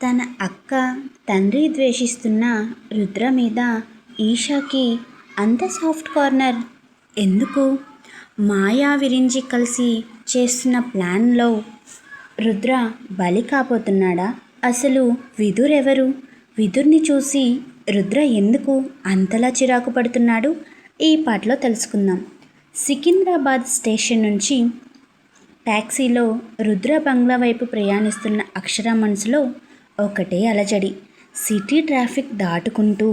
తన అక్క తండ్రి ద్వేషిస్తున్న రుద్ర మీద ఈషాకి అంత సాఫ్ట్ కార్నర్ ఎందుకు? మాయా విరించి కలిసి చేస్తున్న ప్లాన్లో రుద్ర బలి కాబోతున్నాడా? అసలు విదుర్ ఎవరు? విదుర్ని చూసి రుద్ర ఎందుకు అంతలా చిరాకు పడుతున్నాడు? ఈ పాటలో తెలుసుకుందాం. సికింద్రాబాద్ స్టేషన్ నుంచి ట్యాక్సీలో రుద్ర బంగ్లా వైపు ప్రయాణిస్తున్న అక్షర మనసులో ఒకటే అలజడి. సిటీ ట్రాఫిక్ దాటుకుంటూ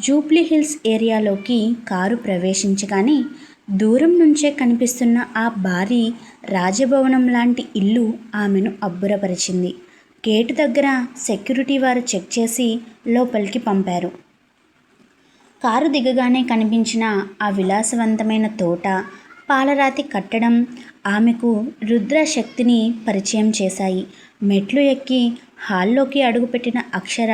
జూబ్లీ హిల్స్ ఏరియాలోకి కారు ప్రవేశించగానే దూరం నుంచే కనిపిస్తున్న ఆ భారీ రాజభవనం లాంటి ఇల్లు ఆమెను అబ్బురపరిచింది. గేటు దగ్గర సెక్యూరిటీ వారు చెక్ చేసి లోపలికి పంపారు. కారు దిగగానే కనిపించిన ఆ విలాసవంతమైన తోట, పాలరాతి కట్టడం ఆమెకు రుద్ర శక్తిని పరిచయం చేశాయి. మెట్లు ఎక్కి హాల్లోకి అడుగుపెట్టిన అక్షర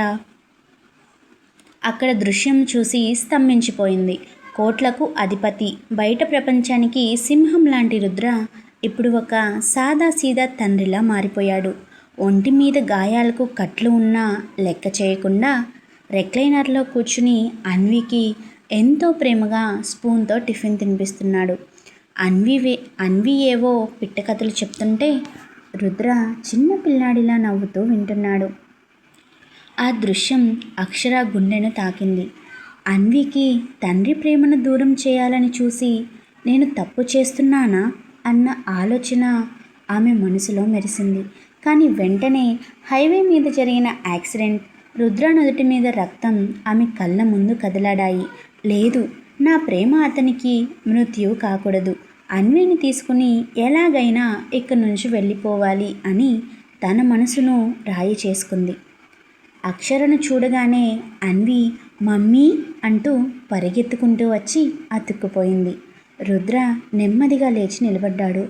అక్కడ దృశ్యం చూసి స్తంభించిపోయింది. కోట్లకు అధిపతి, బయట ప్రపంచానికి సింహం లాంటి రుద్ర ఇప్పుడు ఒక సాదాసీదా తండ్రిలా మారిపోయాడు. ఒంటి మీద గాయాలకు కట్లు ఉన్నా లెక్క చేయకుండా రెక్లైనర్లో కూర్చుని అన్వికి ఎంతో ప్రేమగా స్పూన్తో టిఫిన్ తినిపిస్తున్నాడు. అన్వి ఏవో పిట్టకథలు చెప్తుంటే రుద్ర చిన్న పిల్లాడిలా నవ్వుతూ వింటున్నాడు. ఆ దృశ్యం అక్షర గుండెను తాకింది. అన్వికి తండ్రి ప్రేమను దూరం చేయాలని చూసి నేను తప్పు చేస్తున్నానా అన్న ఆలోచన ఆమె మనసులో మెరిసింది. కానీ వెంటనే హైవే మీద జరిగిన యాక్సిడెంట్, రుద్ర నుదుటి మీద రక్తం ఆమె కళ్ళ ముందు కదలాడాయి. లేదు, నా ప్రేమ అతనికి మృత్యువు కాకూడదు. అన్విని తీసుకుని ఎలాగైనా ఇక్కడి నుంచి వెళ్ళిపోవాలి అని తన మనసును రాయి చేసుకుంది. అక్షరను చూడగానే అన్వి మమ్మీ అంటూ పరిగెత్తుకుంటూ వచ్చి అతుక్కుపోయింది. రుద్ర నెమ్మదిగా లేచి నిలబడ్డాడు.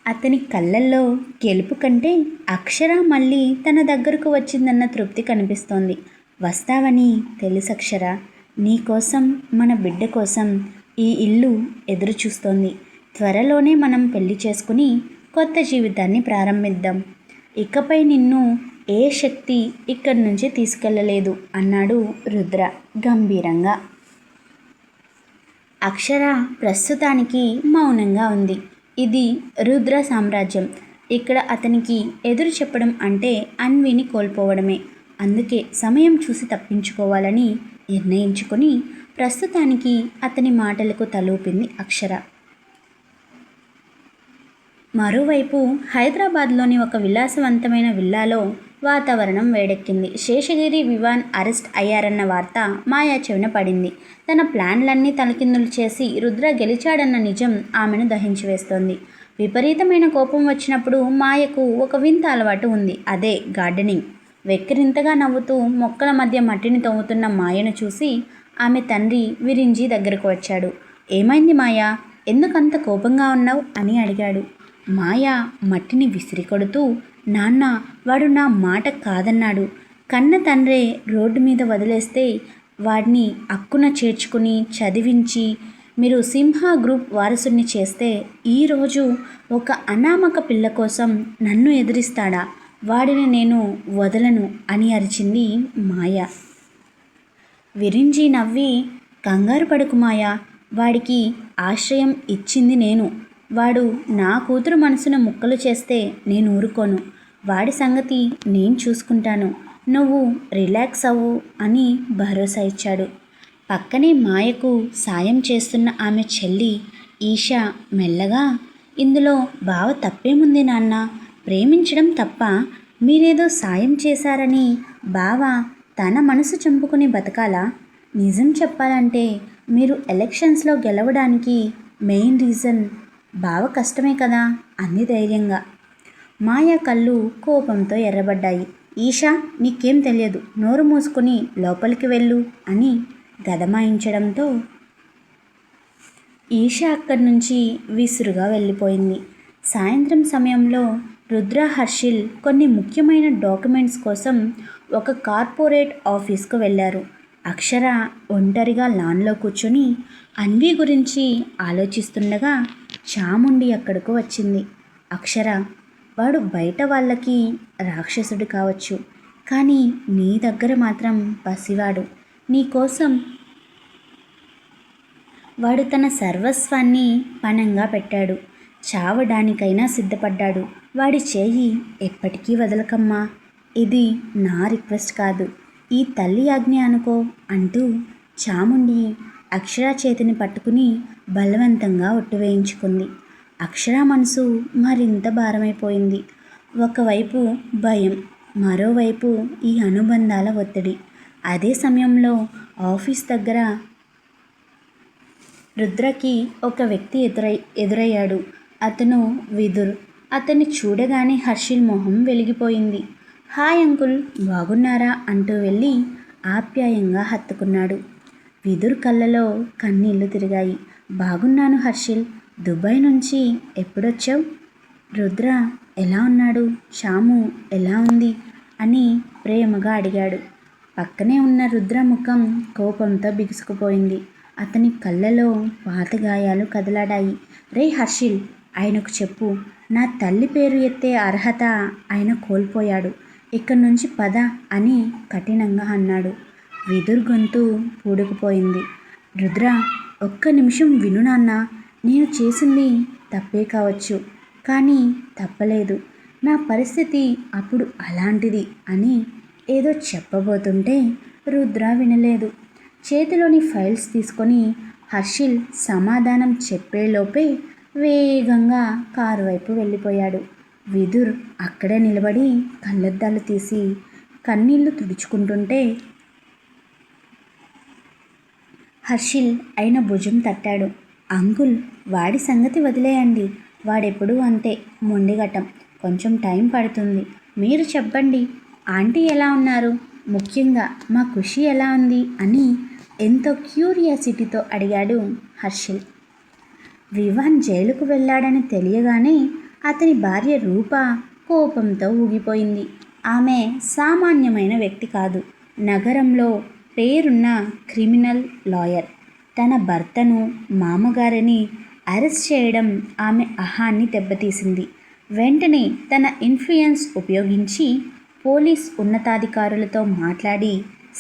అతని కళ్ళల్లో గెలుపు కంటే అక్షర మళ్ళీ తన దగ్గరకు వచ్చిందన్న తృప్తి కనిపిస్తోంది. వస్తావని తెలుసక్షర, నీకోసం, మన బిడ్డ కోసం ఈ ఇల్లు ఎదురు చూస్తోంది. త్వరలోనే మనం పెళ్లి చేసుకుని కొత్త జీవితాన్ని ప్రారంభిద్దాం. ఇకపై నిన్ను ఏ శక్తి ఇక్కడి నుంచి తీసుకెళ్ళలేదు అన్నాడు రుద్ర గంభీరంగా. అక్షర ప్రస్తుతానికి మౌనంగా ఉంది. ఇది రుద్ర సామ్రాజ్యం. ఇక్కడ అతనికి ఎదురు చెప్పడం అంటే అన్విని కోల్పోవడమే. అందుకే సమయం చూసి తప్పించుకోవాలని నిర్ణయించుకొని ప్రస్తుతానికి అతని మాటలకు తలూపింది అక్షర. మరోవైపు హైదరాబాద్లోని ఒక విలాసవంతమైన విల్లాలో వాతావరణం వేడెక్కింది. శేషగిరి, వివాన్ అరెస్ట్ అయ్యారన్న వార్త మాయా చెవిన పడింది. తన ప్లాన్లన్నీ తలకిందులు చేసి రుద్ర గెలిచాడన్న నిజం ఆమెను దహించి వేస్తోంది. విపరీతమైన కోపం వచ్చినప్పుడు మాయకు ఒక వింత అలవాటు ఉంది. అదే గార్డెనింగ్. వెక్కిరింతగా నవ్వుతూ మొక్కల మధ్య మట్టిని తవ్వుతున్న మాయను చూసి ఆమె తండ్రి విరించి దగ్గరకు వచ్చాడు. ఏమైంది మాయా, ఎందుకంత కోపంగా ఉన్నావు అని అడిగాడు. మాయ మట్టిని విసిరి కొడుతూ, నాన్న, వాడు నా మాట కాదన్నాడు. కన్న తండ్రే రోడ్డు మీద వదిలేస్తే వాడిని అక్కున చేర్చుకుని చదివించి మీరు సింహ గ్రూప్ వారసుని చేస్తే ఈరోజు ఒక అనామక పిల్ల కోసం నన్ను ఎదిరిస్తాడా? వాడిని నేను వదలను అని అరిచింది మాయ. విరించి నవ్వి, కంగారు పడుకు మాయా, వాడికి ఆశ్రయం ఇచ్చింది నేను. వాడు నా కూతురు మనసును ముక్కలు చేస్తే నేను ఊరుకోను. వాడి సంగతి నేను చూసుకుంటాను. నువ్వు రిలాక్స్ అవ్వు అని భరోసా ఇచ్చాడు. పక్కనే మాయకు సాయం చేస్తున్న ఆమె చెల్లి ఈషా మెల్లగా, ఇందులో బావ తప్పేముంది నాన్న? ప్రేమించడం తప్ప? మీరేదో సాయం చేశారని బావ తన మనసు చంపుకుని బతకాలా? నిజం చెప్పాలంటే మీరు ఎలక్షన్స్లో గెలవడానికి మెయిన్ రీజన్ బావ కష్టమే కదా అంది ధైర్యంగా. మాయ కళ్ళు కోపంతో ఎర్రబడ్డాయి. ఈషా, నీకేం తెలియదు, నోరు మూసుకొని లోపలికి వెళ్ళు అని గదమాయించడంతో ఈషా అక్కడి నుంచి విసురుగా వెళ్ళిపోయింది. సాయంత్రం సమయంలో రుద్ర, హర్షిల్ కొన్ని ముఖ్యమైన డాక్యుమెంట్స్ కోసం ఒక కార్పొరేట్ ఆఫీస్కు వెళ్ళారు. అక్షర ఒంటరిగా లాన్లో కూర్చొని అన్వి గురించి ఆలోచిస్తుండగా చాముండి అక్కడకు వచ్చింది. అక్షర, వాడు బయట వాళ్ళకి రాక్షసుడు కావచ్చు, కానీ నీ దగ్గర మాత్రం పసివాడు. నీకోసం వాడు తన సర్వస్వాన్ని పణంగా పెట్టాడు. చావడానికైనా సిద్ధపడ్డాడు. వాడి చేయి ఎప్పటికీ వదలకమ్మా. ఇది నా రిక్వెస్ట్ కాదు, ఈ తల్లి ఆజ్ఞ అనుకో అంటూ చాముండి అక్షర చేతిని పట్టుకుని బలవంతంగా ఒట్టు వేయించుకుంది. అక్షర మనసు మరింత భారమైపోయింది. ఒకవైపు భయం, మరోవైపు ఈ అనుబంధాల ఒత్తిడి. అదే సమయంలో ఆఫీస్ దగ్గర రుద్రకి ఒక వ్యక్తి ఎదురయ్యాడు. అతను విదుర్. అతన్ని చూడగానే హర్షిల్ మొహం వెలిగిపోయింది. హాయ్ అంకుల్, బాగున్నారా అంటూ వెళ్ళి ఆప్యాయంగా హత్తుకున్నాడు. విదుర్ కళ్ళలో కన్నీళ్లు తిరిగాయి. బాగున్నాను హర్షిల్, దుబాయ్ నుంచి ఎప్పుడొచ్చావు? రుద్ర ఎలా ఉన్నాడు, శ్యాము ఎలా ఉంది అని ప్రేమగా అడిగాడు. పక్కనే ఉన్న రుద్ర ముఖం కోపంతో బిగుసుకుపోయింది. అతని కళ్ళలో పాత గాయాలు కదలాడాయి. రే హర్షిల్, ఆయనకు చెప్పు, నా తల్లి పేరు ఎత్తే అర్హత ఆయన కోల్పోయాడు. ఇక్కడి నుంచి పద అని కఠినంగా అన్నాడు. విదుర్ గొంతు పూడుకుపోయింది. రుద్ర, ఒక్క నిమిషం విను నాన్న. నేను చేసింది తప్పే కావచ్చు, కానీ తప్పలేదు. నా పరిస్థితి అప్పుడు అలాంటిది అని ఏదో చెప్పబోతుంటే రుద్ర వినలేదు. చేతిలోని ఫైల్స్ తీసుకొని హర్షిల్ సమాధానం చెప్పేలోపే వేగంగా కారు వైపు వెళ్ళిపోయాడు. విదుర్ అక్కడే నిలబడి కళ్ళద్దాలు తీసి కన్నీళ్లు తుడుచుకుంటుంటే హర్షిల్ ఆయన భుజం తట్టాడు. అంకుల్, వాడి సంగతి వదిలేయండి. వాడెప్పుడూ అంతే, మొండిగటం. కొంచెం టైం పడుతుంది. మీరు చెప్పండి, ఆంటీ ఎలా ఉన్నారు, ముఖ్యంగా మా ఖుషి ఎలా ఉంది అని ఎంతో క్యూరియాసిటీతో అడిగాడు హర్షిల్. వివాన్ జైలుకు వెళ్ళాడని తెలియగానే అతని భార్య రూప కోపంతో ఊగిపోయింది. ఆమె సామాన్యమైన వ్యక్తి కాదు, నగరంలో పేరున్న క్రిమినల్ లాయర్. తన భర్తను, మామగారిని అరెస్ట్ చేయడం ఆమె అహాన్ని దెబ్బతీసింది. వెంటనే తన ఇన్ఫ్లుయెన్స్ ఉపయోగించి పోలీస్ ఉన్నతాధికారులతో మాట్లాడి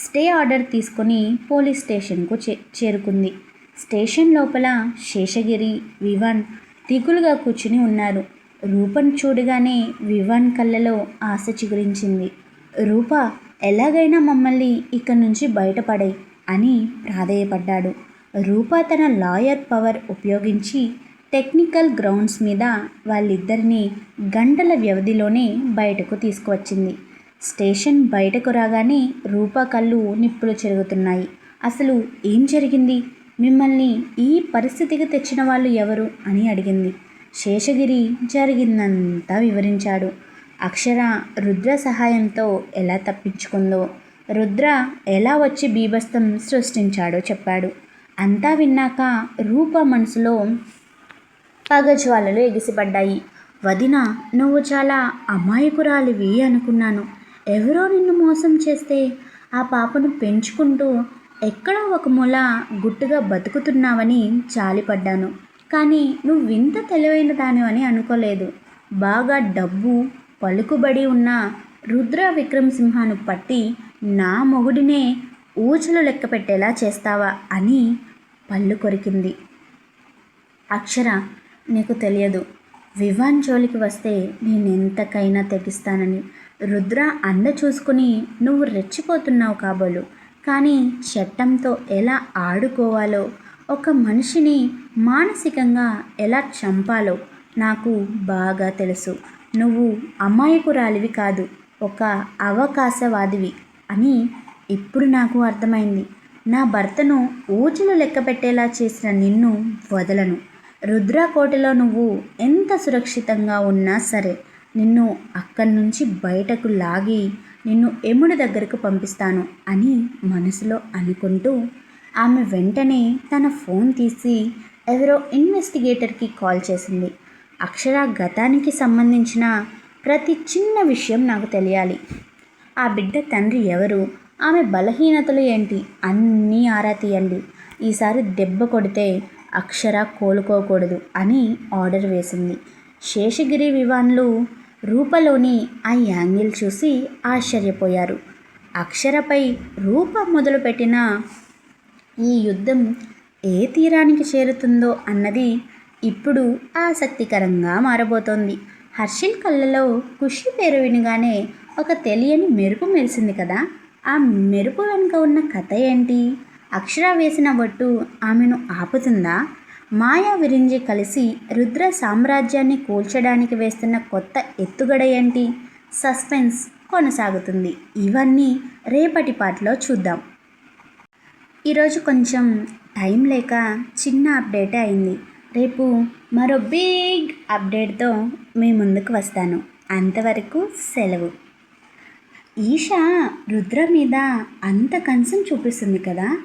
స్టే ఆర్డర్ తీసుకొని పోలీస్ స్టేషన్కు చేరుకుంది. స్టేషన్ లోపల శేషగిరి, వివాన్ దిగులుగా కూర్చుని ఉన్నారు. రూపను చూడగానే వివాన్ కళ్ళలో ఆశ చిగురించింది. రూప, ఎలాగైనా మమ్మల్ని ఇక్కడి నుంచి బయటపడే అని ప్రాధేయపడ్డాడు. రూప తన లాయర్ పవర్ ఉపయోగించి టెక్నికల్ గ్రౌండ్స్ మీద వాళ్ళిద్దరినీ గంటల వ్యవధిలోనే బయటకు తీసుకువచ్చింది. స్టేషన్ బయటకు రాగానే రూప కళ్ళు నిప్పులు చెరుగుతున్నాయి. అసలు ఏం జరిగింది, మిమ్మల్ని ఈ పరిస్థితికి తెచ్చిన వాళ్ళు ఎవరు అని అడిగింది. శేషగిరి జరిగిందంతా వివరించాడు. అక్షర రుద్ర సహాయంతో ఎలా తప్పించుకుందో, రుద్ర ఎలా వచ్చి బీభత్సం సృష్టించాడో చెప్పాడు. అంతా విన్నాక రూప మనసులో పగజ్వాలలు ఎగిసిపడ్డాయి. వదిన, నువ్వు చాలా అమాయకురాలివి అనుకున్నాను. ఎవరో నిన్ను మోసం చేస్తే ఆ పాపను పెంచుకుంటూ ఎక్కడో ఒక మూల గుట్టుగా బతుకుతున్నావని జాలిపడ్డాను. కానీ నువ్వింత తెలివైన దానివని అనుకోలేదు. బాగా డబ్బు, పలుకుబడి ఉన్న రుద్ర విక్రమసింహను పట్టి నా మొగుడినే ఊచలు లెక్క పెట్టేలా చేస్తావా అని పళ్ళు కొరికింది. అక్షర, నీకు తెలియదు, వివాన్ జోలికి వస్తే నేనెంతకైనా తెగిస్తానని. రుద్ర అండ చూసుకుని నువ్వు రెచ్చిపోతున్నావు కాబోలు, కానీ చట్టంతో ఎలా ఆడుకోవాలో, ఒక మనిషిని మానసికంగా ఎలా చంపాలో నాకు బాగా తెలుసు. నువ్వు అమాయకురాలివి కాదు, ఒక అవకాశవాదివి అని ఇప్పుడు నాకు అర్థమైంది. నా భర్తను ఊచలు లెక్క పెట్టేలా చేసిన నిన్ను వదలను. రుద్రకోటలో నువ్వు ఎంత సురక్షితంగా ఉన్నా సరే నిన్ను అక్కడి నుంచి బయటకు లాగి నిన్ను యముడి దగ్గరకు పంపిస్తాను అని మనసులో అనుకుంటూ ఆమె వెంటనే తన ఫోన్ తీసి ఎవరో ఇన్వెస్టిగేటర్కి కాల్ చేసింది. అక్షర గతానికి సంబంధించిన ప్రతి చిన్న విషయం నాకు తెలియాలి. ఆ బిడ్డ తండ్రి ఎవరు, ఆమె బలహీనతలు ఏంటి అన్నీ ఆరా తీయండి. ఈసారి దెబ్బ కొడితే అక్షర కోలుకోకూడదు అని ఆర్డర్ వేసింది. శేషగిరి వివాన్లు రూపలోని ఆ యాంగిల్ చూసి ఆశ్చర్యపోయారు. అక్షరపై రూప మొదలుపెట్టిన ఈ యుద్ధం ఏ తీరానికి చేరుతుందో అన్నది ఇప్పుడు ఆసక్తికరంగా మారబోతోంది. హర్షిల్ కళ్ళలో ఖుషి పేరు వినగానే ఒక తెలియని మెరుపు మెరిసింది కదా. ఆ మెరుపు వెనుక ఉన్న కథ ఏంటి? అక్షర వేసిన బొట్టు ఆమెను ఆపుతుందా? మాయా విరించి కలిసి రుద్ర సామ్రాజ్యాన్ని కూల్చడానికి వేస్తున్న కొత్త ఎత్తుగడ ఏంటి? సస్పెన్స్ కొనసాగుతుంది. ఇవన్నీ రేపటి పాటలో చూద్దాం. ఈరోజు కొంచెం టైం లేక చిన్న అప్డేటే అయింది. రేపు మరో బిగ్ అప్డేట్తో మీ ముందుకు వస్తాను. అంతవరకు సెలవు. ఈషా రుద్ర మీద అంత కన్సర్న్ చూపిస్తుంది కదా.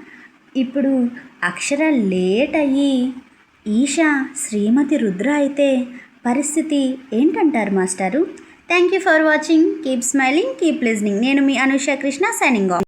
ఇప్పుడు అక్షర లేట్ అయ్యి ఈషా శ్రీమతి రుద్ర అయితే పరిస్థితి ఏంటంటారు మాస్టారు? Thank you for watching. Keep smiling, keep listening. నేను మీ అనుష కృష్ణ, సైనింగ్ ఆఫ్.